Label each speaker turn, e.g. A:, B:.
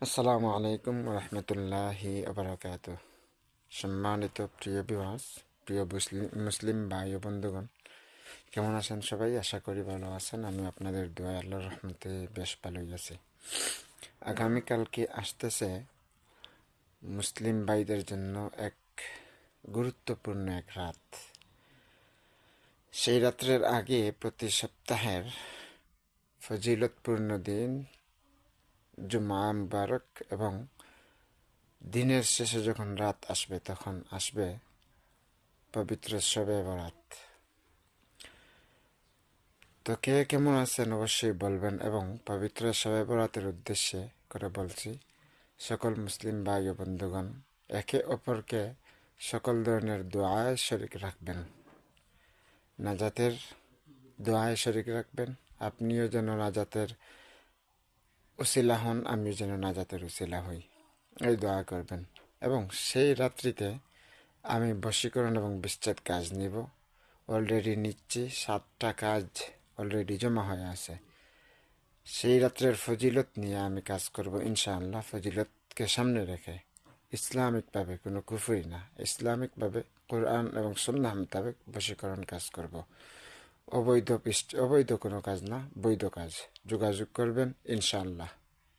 A: আসসালামু আলাইকুম রহমতুল্লাহি আবরাকাতুহ। সম্মানিত প্রিয় ভিউয়ার্স, প্রিয় মুসলিম ভাই ও বন্ধুগণ, কেমন আছেন সবাই? আশা করি ভালো আছেন। আমি আপনাদের দোয়া আল্লাহর রহমতে বেশ ভালোই আছি। আগামীকালকে আসতেছে মুসলিম ভাইদের জন্য এক গুরুত্বপূর্ণ এক রাত। সেই রাত্রের আগে প্রতি সপ্তাহের ফজিলতপূর্ণ দিন জুমা মুবারক এবং দিনের শেষে যখন রাত আসবে তখন আসবে পবিত্র শবে বরাত। তো কে কেমন আছেন অবশ্যই বলবেন, এবং পবিত্র শবে বরাতের উদ্দেশ্যে করে বলছি, সকল মুসলিম ভাই ও বন্ধুগণ একে অপরকে সকল ধরনের দোয়ায় শরিক রাখবেন, নাজাতের দোয়ায় শরিক রাখবেন। আপনিও যেন নাজাতের উসিলা হন, আমিও যেন নাজাতের উসিলা হই, এই দোয়া করবেন। এবং সেই রাত্রিতে আমি বশীকরণ এবং বিচ্ছেদ কাজ নিব, অলরেডি নিচ্ছি। 7টা কাজ অলরেডি জমা হয়ে আছে। সেই রাত্রের ফজিলত নিয়ে আমি কাজ করব ইনশাআল্লাহ। ফজিলতকে সামনে রেখে ইসলামিকভাবে, কোনো কুফরি না, ইসলামিকভাবে কোরআন এবং সুন্নাহ মোতাবেক বশীকরণ কাজ করব। অবৈধ কোনো কাজ না, বৈধ কাজ। যোগাযোগ করবেন ইনশাআল্লাহ।